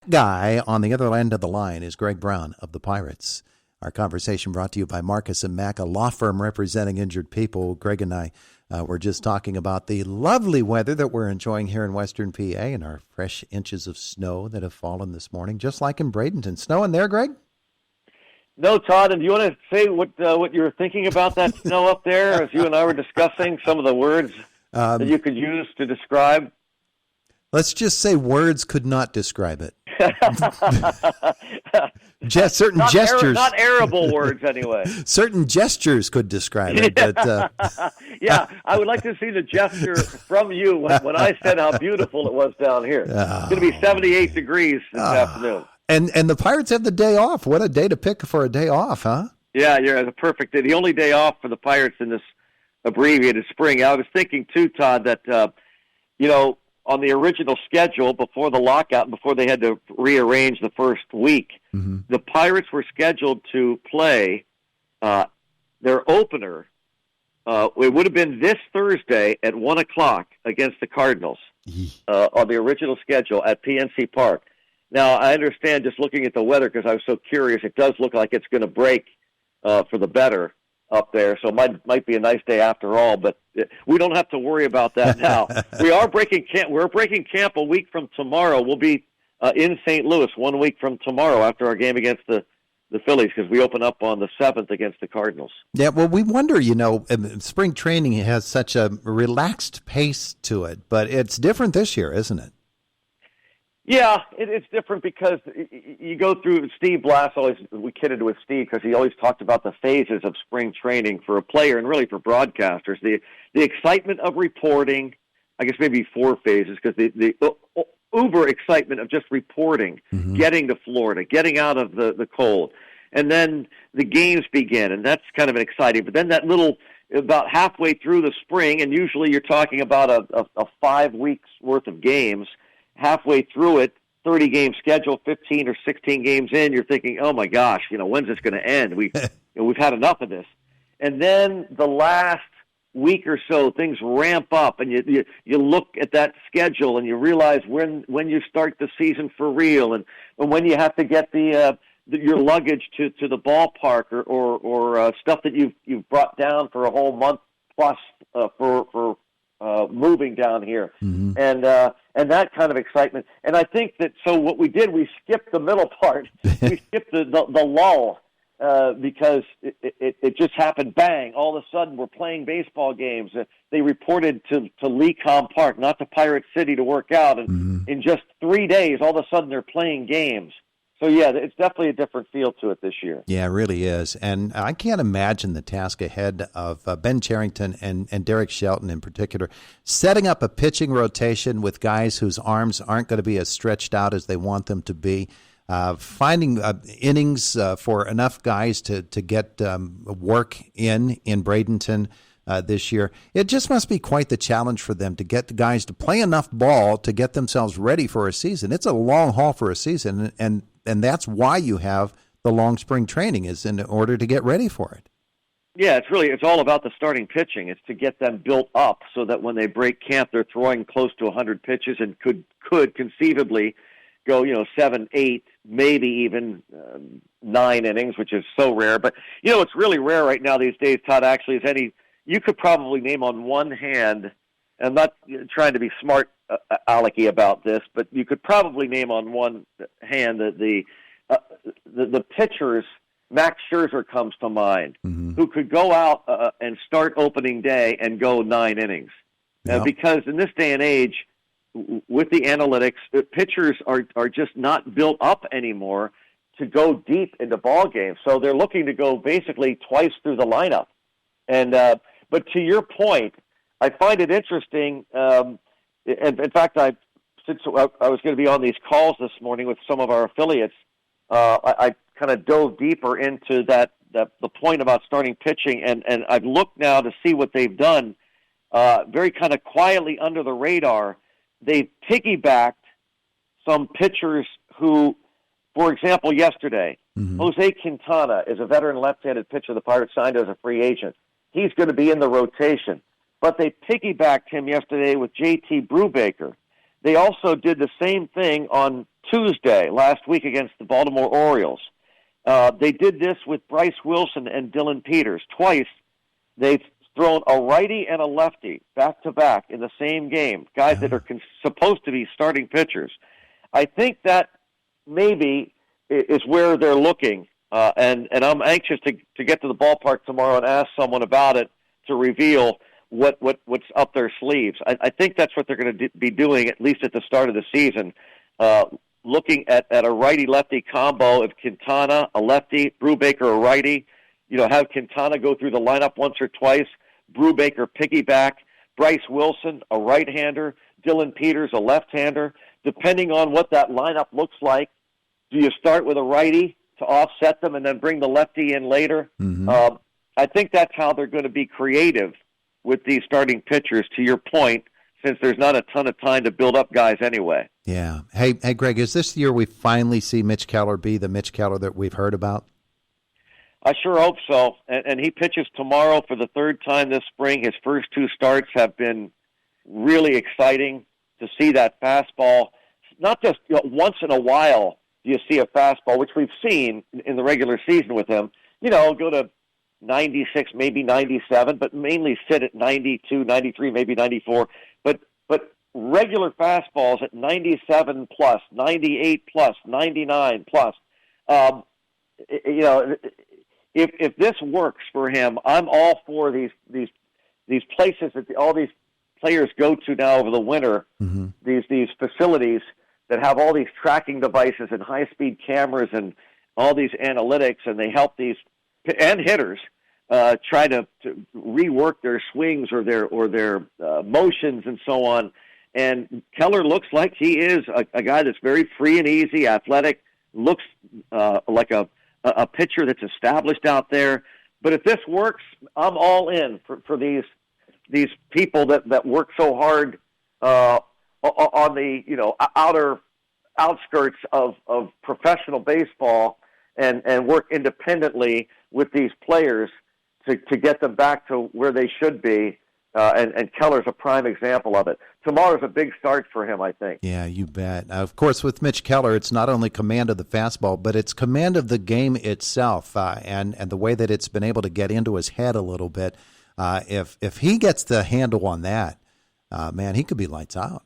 Guy on the other end of the line is Greg Brown of the Pirates. Our conversation brought to you by Marcus and Mack, a law firm representing injured people. Greg and I were just talking about the lovely weather that we're enjoying here in Western PA and our fresh inches of snow that have fallen this morning, just like in Bradenton. Snow in there, Greg? No, Todd, and do you want to say what you were thinking about that snow up there as you and I were discussing some of the words that you could use to describe? Let's just say words could not describe it. Certain gestures. Not arable words, anyway. Certain gestures could describe it. But, yeah, I would like to see the gesture from you when I said how beautiful it was down here. It's going to be 78 degrees this afternoon. And the Pirates have the day off. What a day to pick for a day off, huh? Yeah, the perfect day. The only day off for the Pirates in this abbreviated spring. I was thinking, too, Todd, that, on the original schedule before the lockout, before they had to rearrange the first week, the Pirates were scheduled to play their opener. It would have been this Thursday at 1 o'clock against the Cardinals on the original schedule at PNC Park. Now, I understand just looking at the weather, because I was so curious, it does look like it's going to break for the better up there, so it might be a nice day after all, but we don't have to worry about that now. We're breaking camp a week from tomorrow. We'll be in St. Louis 1 week from tomorrow after our game against the Phillies, because we open up on the 7th against the Cardinals. Yeah, well, we wonder, spring training has such a relaxed pace to it, but it's different this year, isn't it? Yeah, it's different because you go through. Steve Blass we kidded with Steve because he always talked about the phases of spring training for a player and really for broadcasters. The excitement of reporting, I guess maybe 4 phases, because the uber excitement of just reporting, getting to Florida, getting out of the cold. And then the games begin, and that's kind of exciting. But then that little, about halfway through the spring, and usually you're talking about a 5 weeks worth of games. Halfway through it, 30-game schedule, 15 or 16 games in, you're thinking, oh, my gosh, when's this going to end? We've had enough of this. And then the last week or so, things ramp up, and you look at that schedule, and you realize when you start the season for real, and when you have to get your luggage to the ballpark or stuff that you've brought down for a whole month plus for moving down here, and that kind of excitement. And I think that what we did, we skipped the middle part. We skipped the lull because it just happened. Bang! All of a sudden, we're playing baseball games. They reported to Lecom Park, not to Pirate City, to work out, and in just 3 days, all of a sudden, they're playing games. So, yeah, it's definitely a different feel to it this year. Yeah, it really is. And I can't imagine the task ahead of Ben Cherington and Derek Shelton in particular, setting up a pitching rotation with guys whose arms aren't going to be as stretched out as they want them to be, finding innings for enough guys to get work in Bradenton this year. It just must be quite the challenge for them to get the guys to play enough ball to get themselves ready for a season. It's a long haul for a season, and that's why you have the long spring training, is in order to get ready for it. Yeah, it's all about the starting pitching. It's to get them built up so that when they break camp, they're throwing close to 100 pitches and could conceivably go, 7, 8, maybe even 9 innings, which is so rare. But, it's really rare right now these days, Todd, actually, is you could probably name on one hand, and I'm not trying to be smart alecky about this, but you could probably name on one hand that the pitchers. Max Scherzer comes to mind, who could go out and start opening day and go 9 innings. Yep. Because in this day and age, with the analytics, pitchers are just not built up anymore to go deep into ball games. So they're looking to go basically twice through the lineup. And but to your point, I find it interesting. And in fact, since I was going to be on these calls this morning with some of our affiliates, I kind of dove deeper into the point about starting pitching, and I've looked now to see what they've done. Very kind of quietly under the radar, they've piggybacked some pitchers who, for example, yesterday, Jose Quintana is a veteran left-handed pitcher the Pirates signed as a free agent. He's going to be in the rotation. But they piggybacked him yesterday with J.T. Brubaker. They also did the same thing on Tuesday last week against the Baltimore Orioles. They did this with Bryce Wilson and Dylan Peters. Twice they've thrown a righty and a lefty back-to-back in the same game, guys that are supposed to be starting pitchers. I think that maybe is where they're looking, and I'm anxious to get to the ballpark tomorrow and ask someone about it to reveal what's up their sleeves. I think that's what they're going to be doing, at least at the start of the season, looking at a righty-lefty combo of Quintana, a lefty, Brubaker, a righty. Have Quintana go through the lineup once or twice, Brubaker piggyback, Bryce Wilson, a right-hander, Dylan Peters, a left-hander. Depending on what that lineup looks like, do you start with a righty to offset them and then bring the lefty in later? Mm-hmm. I think that's how they're going to be creative with these starting pitchers, to your point, since there's not a ton of time to build up guys anyway. Yeah. Hey, Greg, is this the year we finally see Mitch Keller be the Mitch Keller that we've heard about? I sure hope so. And he pitches tomorrow for the third time this spring. His first two starts have been really exciting to see that fastball. Not just once in a while do you see a fastball, which we've seen in the regular season with him, go to 96, maybe 97, but mainly sit at 92, 93, maybe 94. But regular fastballs at 97 plus, 98 plus, 99 plus. If this works for him, I'm all for these places that all these players go to now over the winter. Mm-hmm. These facilities that have all these tracking devices and high-speed cameras and all these analytics, and they help these and hitters try to rework their swings or their motions and so on. And Keller looks like he is a guy that's very free and easy, athletic, looks like a pitcher that's established out there. But if this works, I'm all in for these people that work so hard on the outer outskirts of professional baseball and work independently with these players to get them back to where they should be. And Keller's a prime example of it. Tomorrow's a big start for him, I think. Yeah, you bet. Of course, with Mitch Keller, it's not only command of the fastball, but it's command of the game itself, and the way that it's been able to get into his head a little bit. If he gets the handle on that, man, he could be lights out.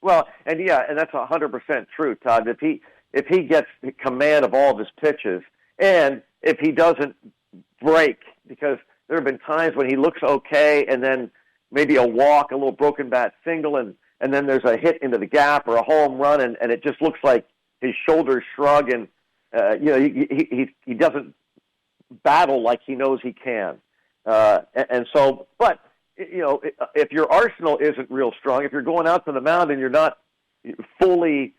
Well, and that's 100% true, Todd. If he gets command of all of his pitches, and if he doesn't break, because there have been times when he looks okay, and then maybe a walk, a little broken bat single, and then there's a hit into the gap or a home run, and it just looks like his shoulders shrug, and he doesn't battle like he knows he can. And so, but if your arsenal isn't real strong, if you're going out to the mound and you're not fully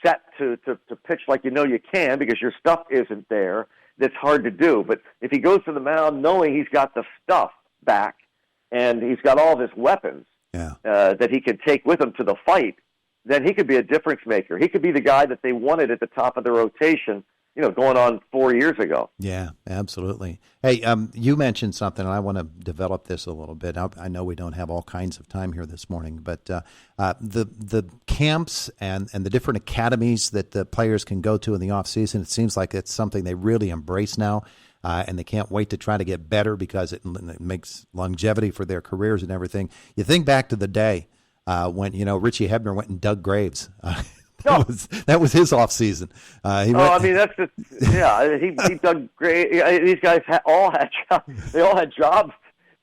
set to pitch like you can because your stuff isn't there, that's hard to do. But if he goes to the mound knowing he's got the stuff back and he's got all of his weapons that he can take with him to the fight, then he could be a difference maker. He could be the guy that they wanted at the top of the rotation, going on 4 years ago. Yeah, absolutely. Hey, you mentioned something, and I want to develop this a little bit. I know we don't have all kinds of time here this morning, but the camps and the different academies that the players can go to in the off season, it seems like it's something they really embrace now, and they can't wait to try to get better because it makes longevity for their careers and everything. You think back to the day when Richie Hebner went and dug graves. That was his off season. He dug great. These guys all had jobs. They all had jobs.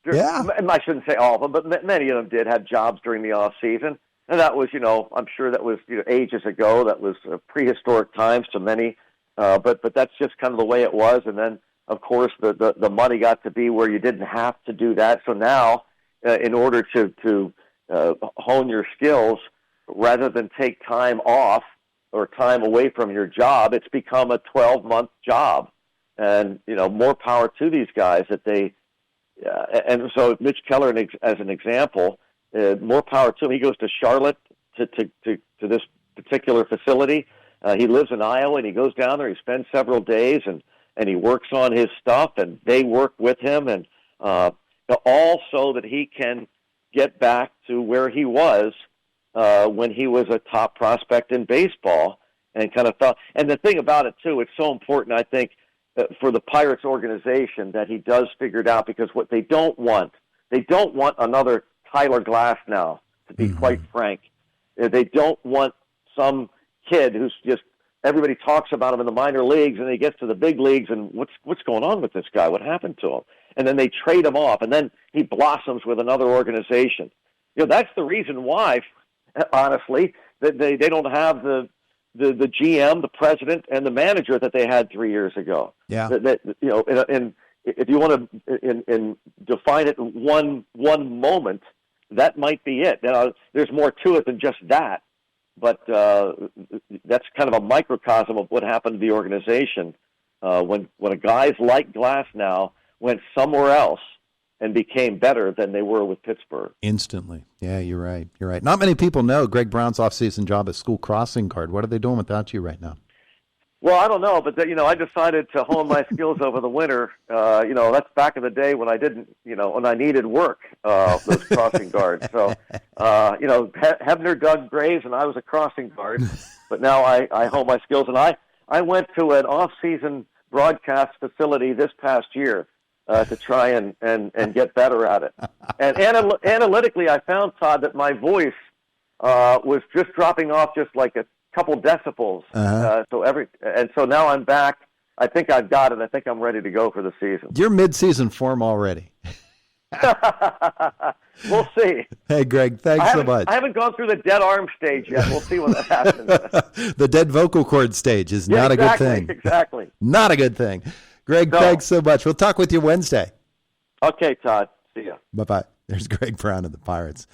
I shouldn't say all of them, but many of them did have jobs during the off season. And that was, I'm sure that was ages ago. That was prehistoric times to many. But that's just kind of the way it was. And then, of course, the money got to be where you didn't have to do that. So now, in order to hone your skills, rather than take time off or time away from your job, it's become a 12-month job. And, more power to these guys that they, and so Mitch Keller, as an example, more power to him. He goes to Charlotte to this particular facility. He lives in Iowa, and he goes down there. He spends several days, and he works on his stuff, and they work with him, and all so that he can get back to where he was when he was a top prospect in baseball, and kind of felt. And the thing about it too, it's so important, I think, for the Pirates organization that he does figure it out, because what they don't want another Tyler Glass now. To be quite frank, they don't want some kid who's just, everybody talks about him in the minor leagues, and he gets to the big leagues, and what's going on with this guy? What happened to him? And then they trade him off, and then he blossoms with another organization. That's the reason why, honestly, that they don't have the GM, the president, and the manager that they had 3 years ago. Yeah. And if you want to define it in one moment, that might be it. Now, there's more to it than just that, but that's kind of a microcosm of what happened to the organization when a guys like Glass now went somewhere else and became better than they were with Pittsburgh. Instantly. Yeah, you're right. You're right. Not many people know Greg Brown's off-season job as school crossing guard. What are they doing without you right now? Well, I don't know, but I decided to hone my skills over the winter. That's back in the day when I didn't, when I needed work, those crossing guards. So, Hebner dug graves and I was a crossing guard, but now I hone my skills. And I went to an off-season broadcast facility this past year to try and get better at it. And analytically, I found, Todd, that my voice was just dropping off just like a couple decibels. So now I'm back. I think I've got it. I think I'm ready to go for the season. You're mid-season form already. We'll see. Hey, Greg, thanks so much. I haven't gone through the dead arm stage yet. We'll see what happens. The dead vocal cord stage is not a good thing. Exactly. Not a good thing. Greg, thanks so much. We'll talk with you Wednesday. Okay, Todd. See ya. Bye-bye. There's Greg Brown of the Pirates.